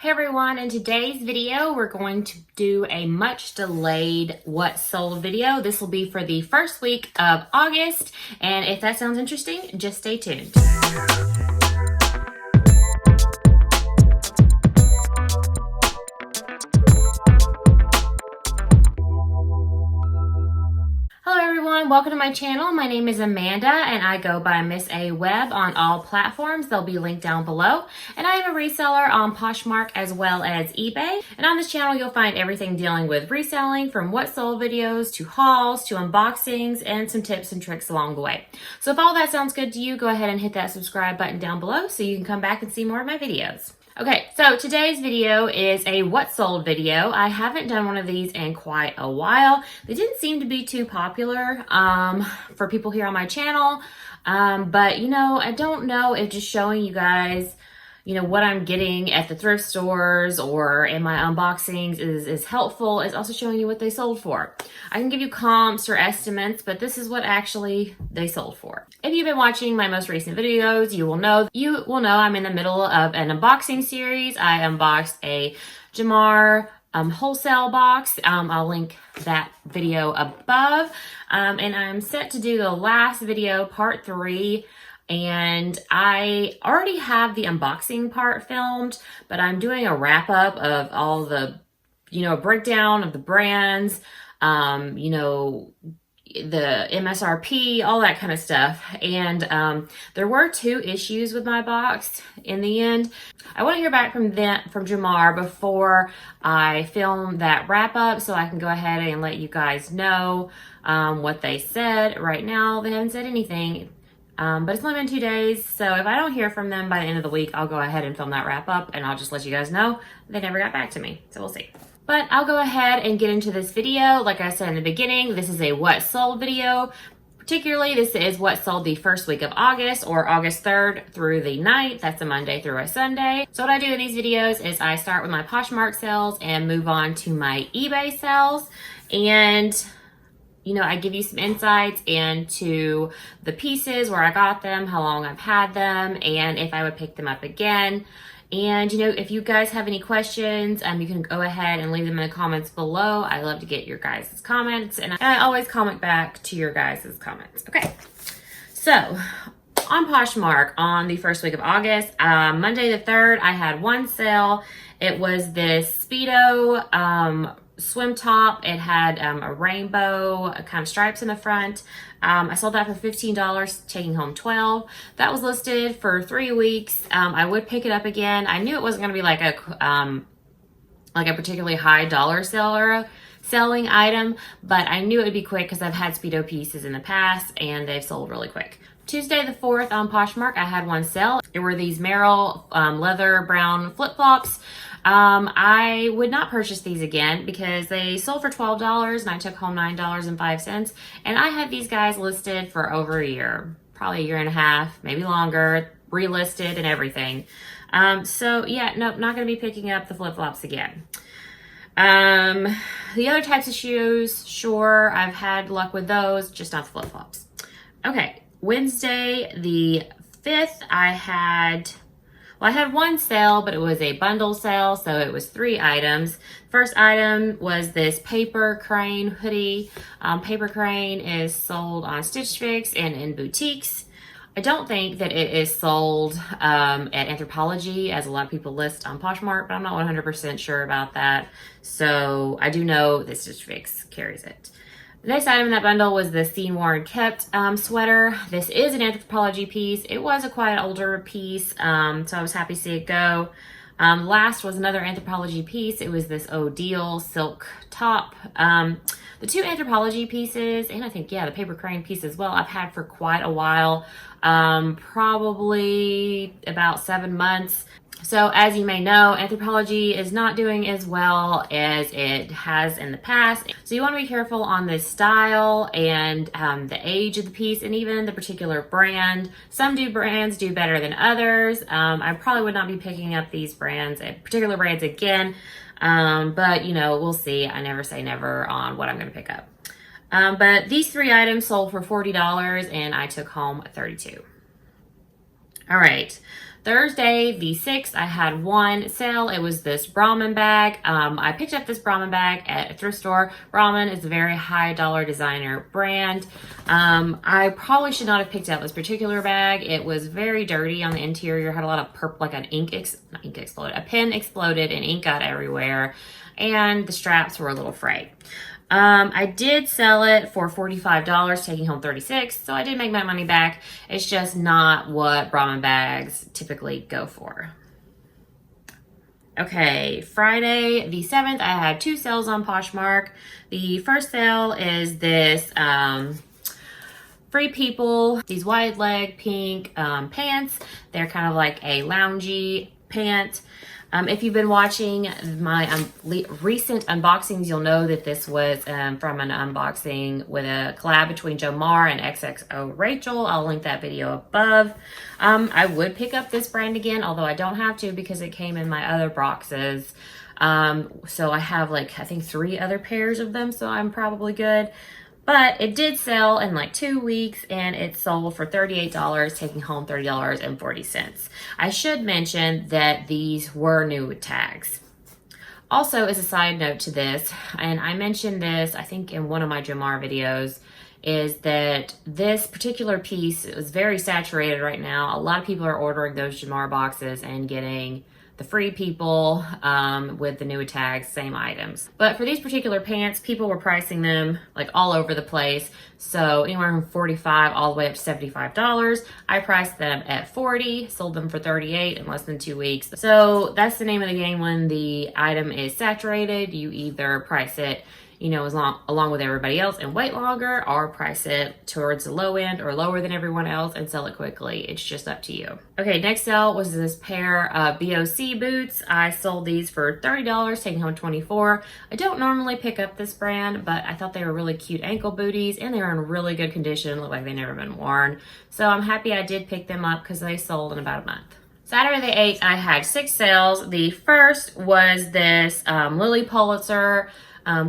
Hey everyone, in today's video, we're going to do a much delayed what sold video. This will be for the first week of August, and if that sounds interesting, just stay tuned. Hello everyone, welcome to my channel. My name is Amanda and I go by MSAWEBB on all platforms. They'll be linked down below. And I am a reseller on Poshmark as well as eBay. And on this channel you'll find everything dealing with reselling, from what sold videos to hauls to unboxings and some tips and tricks along the way. So if all that sounds good to you, go ahead and hit that subscribe button down below so you can come back and see more of my videos. Okay, so today's video is a what sold video. I haven't done one of these in quite a while. They didn't seem to be too popular for people here on my channel. But you know, I don't know if just showing you guys, you know, what I'm getting at the thrift stores or in my unboxings is helpful. Is also showing you what they sold for. I can give you comps or estimates, but this is what actually they sold for. If you've been watching my most recent videos, you will know I'm in the middle of an unboxing series. I unboxed a Jamar wholesale box. I'll link that video above. And I'm set to do the last video, part 3. And I already have the unboxing part filmed, but I'm doing a wrap up of all the, you know, breakdown of the brands, you know, the MSRP, all that kind of stuff. And there were 2 issues with my box in the end. I want to hear back from Jamar before I film that wrap up so I can go ahead and let you guys know what they said. Right now, they haven't said anything. But it's only been 2 days, so if I don't hear from them by the end of the week, I'll go ahead and film that wrap up, and I'll just let you guys know they never got back to me, so we'll see. But I'll go ahead and get into this video. Like I said in the beginning, this is a what sold video. Particularly, this is what sold the first week of August, or August 3rd through the 9th. That's a Monday through a Sunday. So what I do in these videos is I start with my Poshmark sales and move on to my eBay sales, and you know, I give you some insights into the pieces, where I got them, how long I've had them, and if I would pick them up again. And, you know, if you guys have any questions, you can go ahead and leave them in the comments below. I love to get your guys' comments, and I always comment back to your guys' comments. Okay, so on Poshmark on the first week of August, Monday the 3rd, I had one sale. It was this Speedo swim top. It had a rainbow kind of stripes in the front. I sold that for $15, taking home $12. That was listed for 3 weeks. I would pick it up again. I knew it wasn't going to be like a particularly high dollar selling item, but I knew it would be quick because I've had Speedo pieces in the past and they've sold really quick. Tuesday the 4th on Poshmark, I had one sale. There were these Merrell leather brown flip-flops. I would not purchase these again because they sold for $12 and I took home $9.05. And I had these guys listed for over a year, probably a year and a half, maybe longer, relisted and everything. So yeah, nope, not going to be picking up the flip-flops again. The other types of shoes, sure, I've had luck with those, just not the flip-flops. Okay, Wednesday the 5th, I had one sale, but it was a bundle sale, so it was 3 items. First item was this paper crane hoodie. Paper crane is sold on Stitch Fix and in boutiques. I don't think that it is sold at Anthropologie, as a lot of people list on Poshmark, but I'm not 100% sure about that. So I do know that Stitch Fix carries it. The next item in that bundle was the Seen Worn Kept sweater. This is an Anthropologie piece. It was a quite older piece, so I was happy to see it go. Last was another Anthropologie piece. It was this Odile Silk top. The 2 Anthropologie pieces, and I think, yeah, the paper crane piece as well, I've had for quite a while, probably about 7 months. So as you may know, Anthropologie is not doing as well as it has in the past. So you want to be careful on the style and the age of the piece, and even the particular brand. Some brands do better than others. I probably would not be picking up these brands, particular brands again. But you know, we'll see. I never say never on what I'm going to pick up. But these 3 items sold for $40 and I took home $32. All right. Thursday, the 6th, I had one sale. It was this Ramen bag. I picked up this Ramen bag at a thrift store. Ramen is a very high dollar designer brand. I probably should not have picked up this particular bag. It was very dirty on the interior, had a lot of purple, like an a pen exploded and ink got everywhere, and the straps were a little frayed. I did sell it for $45, taking home $36, so I did make my money back. It's just not what Ramen bags typically go for. Okay, Friday the 7th, I had two sales on Poshmark. The first sale is this Free People, these wide leg pink pants. They're kind of like a loungy pant. If you've been watching my recent unboxings, you'll know that this was from an unboxing with a collab between Jomar and XXO Rachel. I'll link that video above. I would pick up this brand again, although I don't have to because it came in my other boxes. So I have like, I think 3 other pairs of them, so I'm probably good. But it did sell in like 2 weeks, and it sold for $38, taking home $30.40. I should mention that these were new with tags. Also, as a side note to this, and I mentioned this, I think in one of my Jomar videos, is that this particular piece is very saturated right now. A lot of people are ordering those Jomar boxes and getting the Free People with the new tags, same items. But for these particular pants, people were pricing them like all over the place. So anywhere from $45 all the way up to $75. I priced them at $40, sold them for $38 in less than 2 weeks. So that's the name of the game when the item is saturated. You either price it, you know, along with everybody else and wait longer, or price it towards the low end or lower than everyone else and sell it quickly. It's just up to you. Okay, next sale was this pair of Boc boots. I sold these for $30, taking home $24. I don't normally pick up this brand, but I thought they were really cute ankle booties, and they were in really good condition. Look like they've never been worn. So I'm happy I did pick them up because they sold in about a month. Saturday the 8th, I had 6 sales. The first was this Lily Pulitzer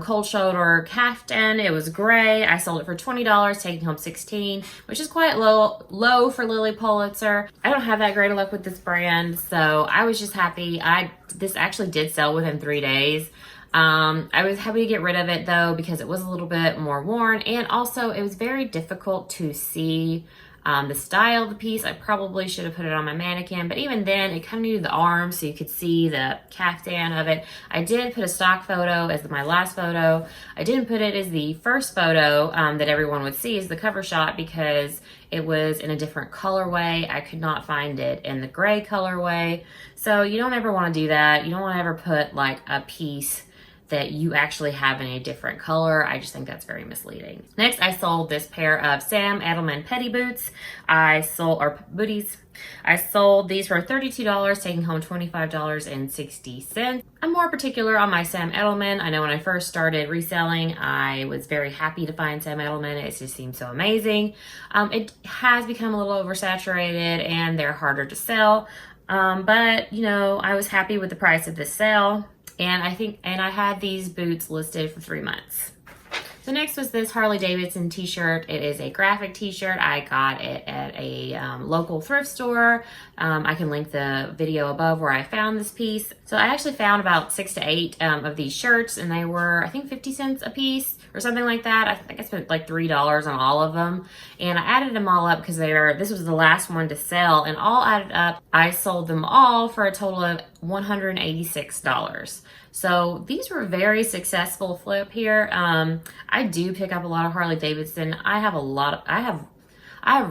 cold shoulder caftan. It was gray. I sold it for $20, taking home $16, which is quite low for Lily Pulitzer. I don't have that great of luck with this brand, so I was just happy. This actually did sell within 3 days. I was happy to get rid of it though, because it was a little bit more worn, and also it was very difficult to see the style of the piece. I probably should have put it on my mannequin, but even then it kind of needed the arms so you could see the caftan of it. I did put a stock photo as my last photo. I didn't put it as the first photo that everyone would see as the cover shot because it was in a different colorway. I could not find it in the gray colorway. So you don't ever want to do that. You don't want to ever put like a piece that you actually have in a different color. I just think that's very misleading. Next, I sold this pair of Sam Edelman Petty boots. Booties. I sold these for $32, taking home $25.60. I'm more particular on my Sam Edelman. I know when I first started reselling, I was very happy to find Sam Edelman. It just seems so amazing. It has become a little oversaturated and they're harder to sell. But you know, I was happy with the price of this sale. And I had these boots listed for 3 months. So next was this Harley Davidson t-shirt. It is a graphic t-shirt. I got it at a local thrift store. I can link the video above where I found this piece. So I actually found about 6 to 8 of these shirts, and they were, I think, 50 cents a piece or something like that. I think I spent like $3 on all of them. And I added them all up because this was the last one to sell, and all added up, I sold them all for a total of $186. So these were a very successful flip here. I do pick up a lot of Harley Davidson. I have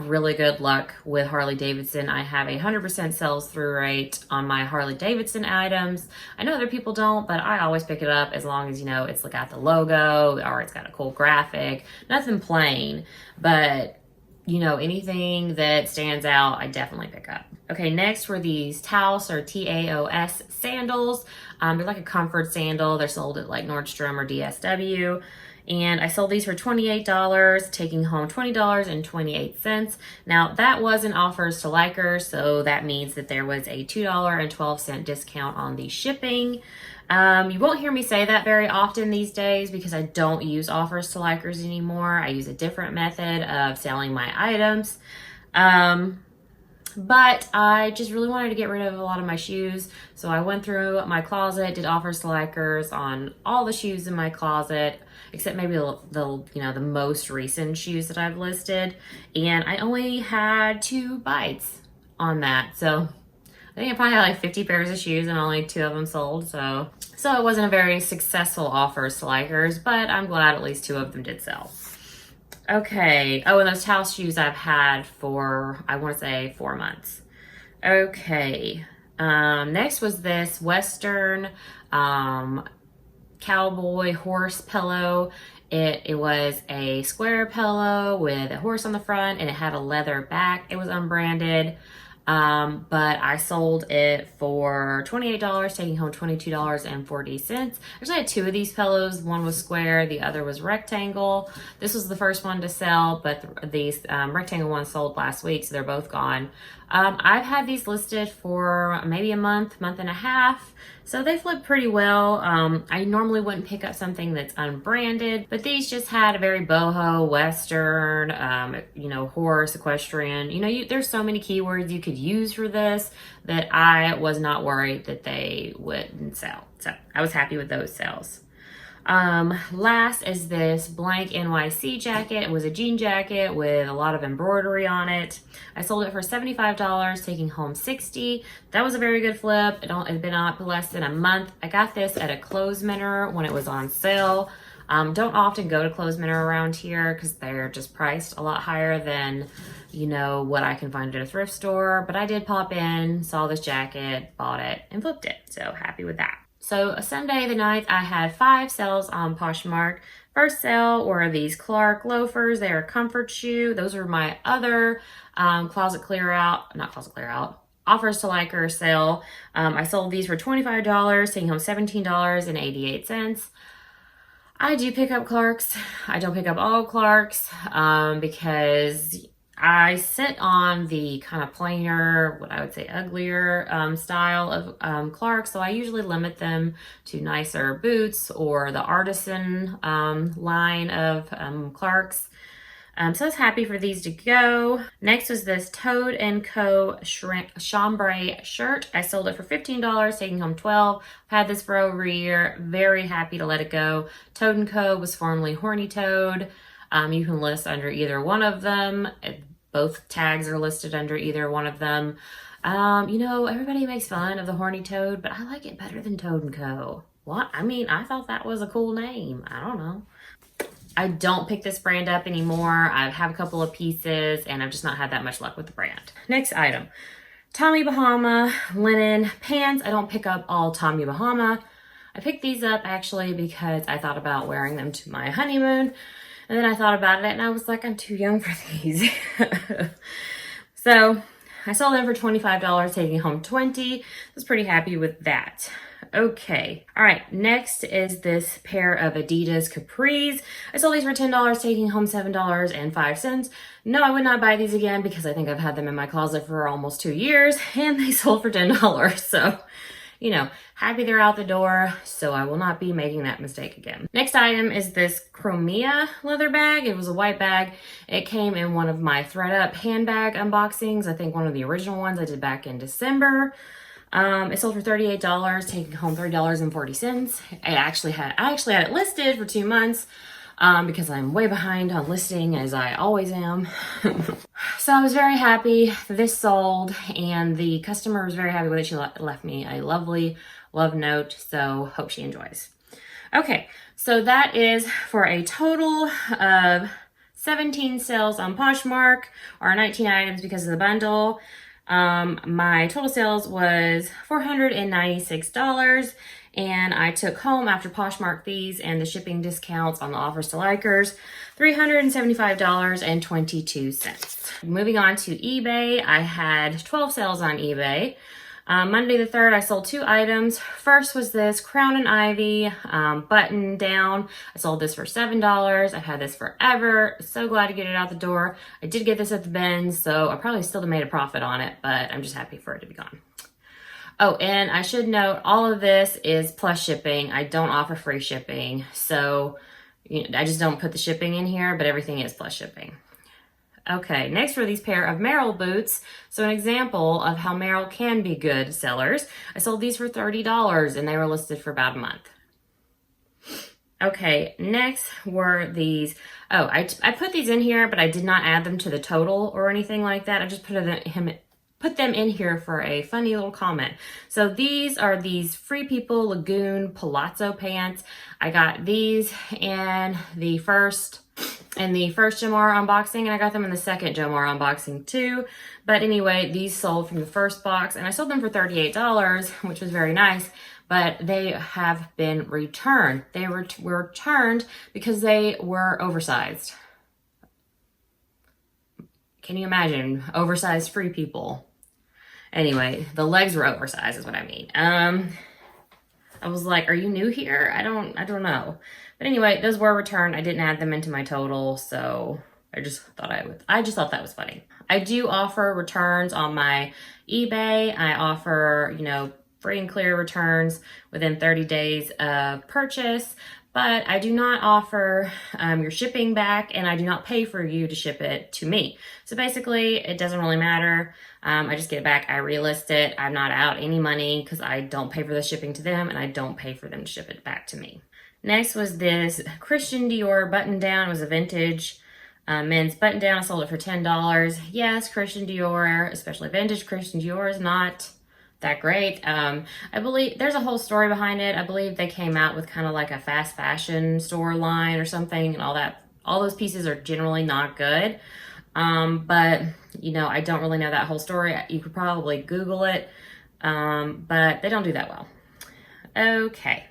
really good luck with Harley Davidson. I have a 100% sales through rate on my Harley Davidson items. I know other people don't, but I always pick it up as long as, you know, it's got the logo or it's got a cool graphic. Nothing plain, but you know, anything that stands out, I definitely pick up. Okay, next were these Taos or Taos sandals. They're like a comfort sandal. They're sold at like Nordstrom or DSW. And I sold these for $28, taking home $20.28. Now that was an offers to likers, so that means that there was a $2.12 discount on the shipping. You won't hear me say that very often these days because I don't use offers to likers anymore. I use a different method of selling my items. But I just really wanted to get rid of a lot of my shoes. So I went through my closet, did offers to likers on all the shoes in my closet, except maybe the most recent shoes that I've listed. And I only had 2 bites on that. So I think I probably had like 50 pairs of shoes and only 2 of them sold. So it wasn't a very successful offers to likers, but I'm glad at least 2 of them did sell. Okay. Oh, and those towel shoes I've had for, I want to say 4 months. Okay. Next was this Western Cowboy horse pillow. It was a square pillow with a horse on the front, and it had a leather back. It was unbranded. But I sold it for $28, taking home $22.40. I actually had 2 of these pillows. One was square, the other was rectangle. This was the first one to sell, but these rectangle ones sold last week, so they're both gone. I've had these listed for maybe a month and a half, so they flip pretty well. I normally wouldn't pick up something that's unbranded, but these just had a very boho, Western, horse, equestrian. There's so many keywords you could use for this that I was not worried that they wouldn't sell. So I was happy with those sales. Last is this blank NYC jacket. It was a jean jacket with a lot of embroidery on it. I sold it for $75, taking home $60. That was a very good flip. It had been up less than a month. I got this at a clothes minter when it was on sale. Don't often go to clothes minter around here because they're just priced a lot higher than, what I can find at a thrift store. But I did pop in, saw this jacket, bought it, and flipped it. So happy with that. So Sunday the 9th, I had 5 sales on Poshmark. First sale were these Clark loafers. They are a comfort shoe. Those are my other offers to liker sale. I sold these for $25, taking home $17.88. I do pick up Clarks. I don't pick up all Clarks because I sit on the kind of plainer, what I would say uglier style of Clarks, so I usually limit them to nicer boots or the artisan line of Clarks. So I was happy for these to go. Next was this Toad & Co. chambray shirt. I sold it for $15, taking home $12. I've had this for over a year. Very happy to let it go. Toad & Co. was formerly Horny Toad. You can list under either one of them. Both tags are listed under either one of them. Everybody makes fun of the Horny Toad, but I like it better than Toad & Co. What? I thought that was a cool name. I don't know. I don't pick this brand up anymore. I have a couple of pieces, and I've just not had that much luck with the brand. Next item. Tommy Bahama linen pants. I don't pick up all Tommy Bahama. I picked these up actually because I thought about wearing them to my honeymoon. And then I thought about it and I was like, I'm too young for these. So I sold them for $25, taking home $20. I was pretty happy with that. Okay. All right. Next is this pair of Adidas Capris. I sold these for $10, taking home $7.05. No, I would not buy these again because I think I've had them in my closet for almost 2 years and they sold for $10. So, happy they're out the door, so I will not be making that mistake again. Next item is this Chromia Leather Bag. It was a white bag. It came in one of my thread-up handbag unboxings. I think one of the original ones I did back in December. It sold for $38, taking home $30.40. I actually had it listed for 2 months because I'm way behind on listing, as I always am. So I was very happy this sold, and the customer was very happy with it. She left me a lovely love note, so hope she enjoys. Okay, so that is for a total of 17 sales on Poshmark, or 19 items because of the bundle. My total sales was $496, and I took home, after Poshmark fees and the shipping discounts on the offers to likers, $375.22. Moving on to eBay, I had 12 sales on eBay. Monday the 3rd, I sold 2 items. First was this Crown and Ivy button down. I sold this for $7. I've had this forever. So glad to get it out the door. I did get this at the bins, so I probably still have made a profit on it, but I'm just happy for it to be gone. Oh, and I should note, all of this is plus shipping. I don't offer free shipping, so I just don't put the shipping in here, but everything is plus shipping. Okay, next were these pair of Merrell boots. So an example of how Merrell can be good sellers. I sold these for $30 and they were listed for about a month. Okay, next were these. Oh, I put these in here, but I did not add them to the total or anything like that. I just put them in here for a funny little comment. So these are these Free People Lagoon Palazzo pants. I got these in the first Jomar unboxing, and I got them in the second Jomar unboxing too. But anyway, these sold from the first box, and I sold them for $38, which was very nice. But they have been returned. They were returned because they were oversized. Can you imagine? Oversized Free People. Anyway, the legs were oversized is what I mean. I was like, are you new here? I don't know. But anyway, those were returned. I didn't add them into my total, so I just thought that was funny. I do offer returns on my eBay. I offer, free and clear returns within 30 days of purchase, but I do not offer your shipping back, and I do not pay for you to ship it to me. So basically, it doesn't really matter. I just get it back, I relist it. I'm not out any money because I don't pay for the shipping to them, and I don't pay for them to ship it back to me. Next was this Christian Dior button down. It was a vintage men's button down. I sold it for $10. Yes, Christian Dior, especially vintage Christian Dior, is not that great. I believe there's a whole story behind it. I believe they came out with kind of like a fast fashion store line or something, and all those pieces are generally not good. But I don't really know that whole story. You could probably Google it, but they don't do that well. Okay.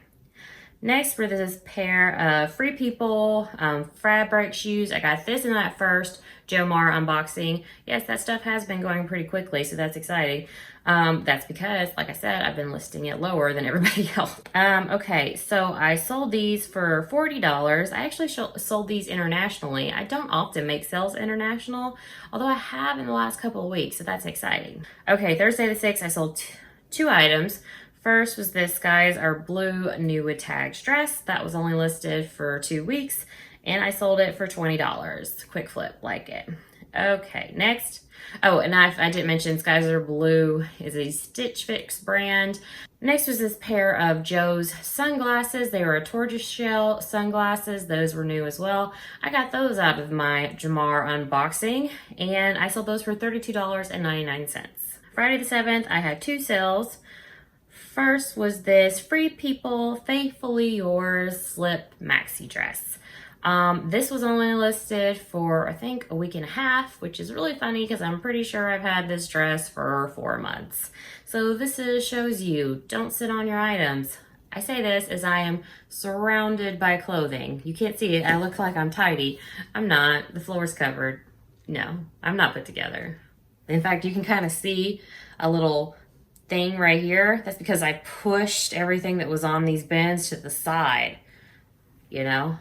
Next for this pair of Free People fabric shoes. I got this in that first Jomar unboxing. Yes, that stuff has been going pretty quickly, so that's exciting. That's because, like I said, I've been listing it lower than everybody else. Okay, so I sold these for $40. I actually sold these internationally. I don't often make sales international, although I have in the last couple of weeks, so that's exciting. Okay, Thursday the 6th, I sold two items. First was this, guys, our blue new with tags dress. That was only listed for 2 weeks, and I sold it for $20. Quick flip, like it. Okay, next. Oh, and I didn't mention Skyzer Blue is a Stitch Fix brand. Next was this pair of Joe's sunglasses. They were a tortoiseshell sunglasses. Those were new as well. I got those out of my Jomar unboxing, and I sold those for $32.99. Friday the 7th, I had two sales. First was this Free People Faithfully Yours slip maxi dress. This was only listed for, I think, a week and a half, which is really funny because I'm pretty sure I've had this dress for 4 months. So this shows you, don't sit on your items. I say this as I am surrounded by clothing. You can't see it. I look like I'm tidy. I'm not. The floor's covered. No, I'm not put together. In fact, you can kind of see a little thing right here. That's because I pushed everything that was on these bins to the side. The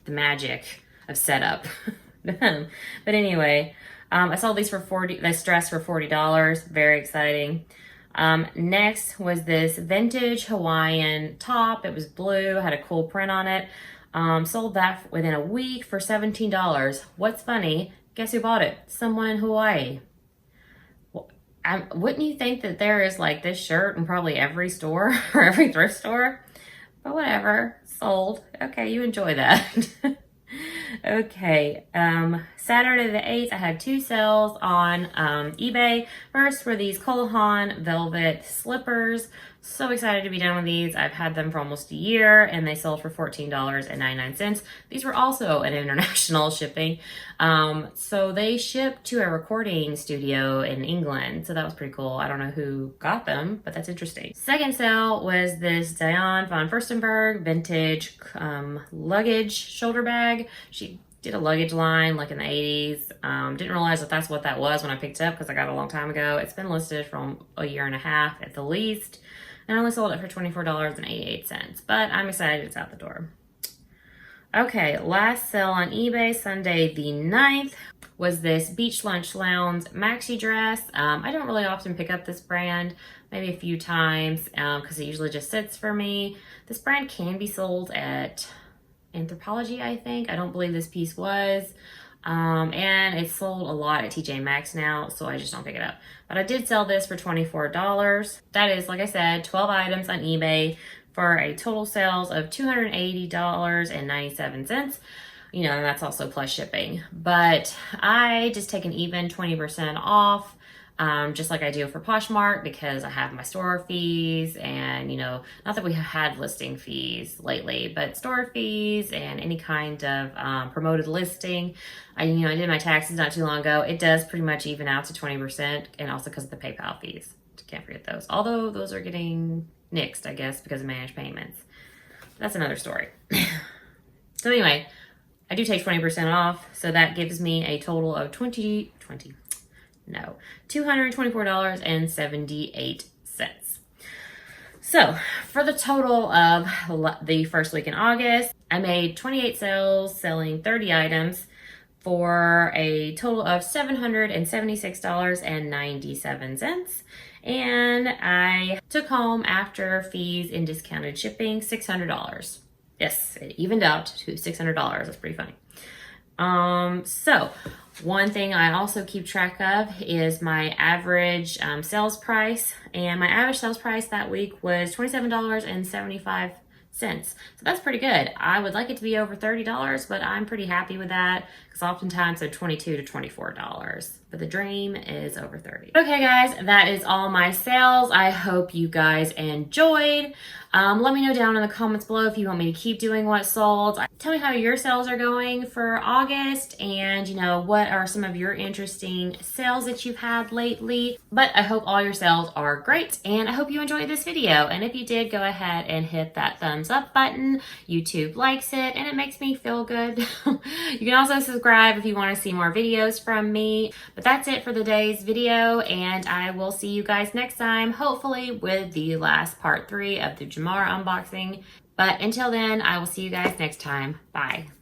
magic of setup. But anyway, I sold these for this dress for $40. Very exciting. Next was this vintage Hawaiian top. It was blue, had a cool print on it. Sold that within a week for $17. What's funny, guess who bought it? Someone in Hawaii. Wouldn't you think that there is like this shirt in probably every store or every thrift store? But whatever, sold. Okay, you enjoy that. Okay, Saturday the 8th, I had two sales on eBay. First were these Haan velvet slippers. So excited to be done with these. I've had them for almost a year, and they sold for $14.99. These were also an international shipping. So they shipped to a recording studio in England. So that was pretty cool. I don't know who got them, but that's interesting. Second sale was this Diane von Furstenberg vintage luggage shoulder bag. She did a luggage line like in the 80s. Didn't realize that that's what that was when I picked it up because I got it a long time ago. It's been listed from a year and a half at the least. And I only sold it for $24.88, but I'm excited it's out the door. Okay, last sale on eBay, Sunday the 9th, was this Beach Lunch Lounge maxi dress. I don't really often pick up this brand, maybe a few times, because it usually just sits for me. This brand can be sold at Anthropologie, I think. I don't believe this piece was. And it's sold a lot at TJ Maxx now, so I just don't pick it up. But I did sell this for $24. That is, like I said, 12 items on eBay for a total sales of $280.97. You know, and that's also plus shipping. But I just take an even 20% off, just like I do for Poshmark, because I have my store fees and, you know, not that we have had listing fees lately, but store fees and any kind of promoted listing. I did my taxes not too long ago. It does pretty much even out to 20%, and also because of the PayPal fees. Can't forget those. Although those are getting nixed, I guess, because of managed payments. That's another story. So anyway, I do take 20% off, so that gives me a total of $224.78. So for the total of the first week in August, I made 28 sales selling 30 items for a total of $776.97. And I took home, after fees and discounted shipping, $600. Yes, it evened out to $600. That's pretty funny. So one thing I also keep track of is my average sales price. And my average sales price that week was $27.75. So that's pretty good. I would like it to be over $30, but I'm pretty happy with that because oftentimes they're $22 to $24. But the dream is over $30. Okay, guys, that is all my sales. I hope you guys enjoyed. Let me know down in the comments below if you want me to keep doing what sold. Tell me how your sales are going for August, and you know, what are some of your interesting sales that you've had lately. But I hope all your sales are great, and I hope you enjoyed this video. And if you did, go ahead and hit that thumbs up button. YouTube likes it and it makes me feel good. You can also subscribe if you want to see more videos from me. But that's it for today's video, and I will see you guys next time, hopefully with the last part 3 of the Jamar unboxing. But until then, I will see you guys next time. Bye.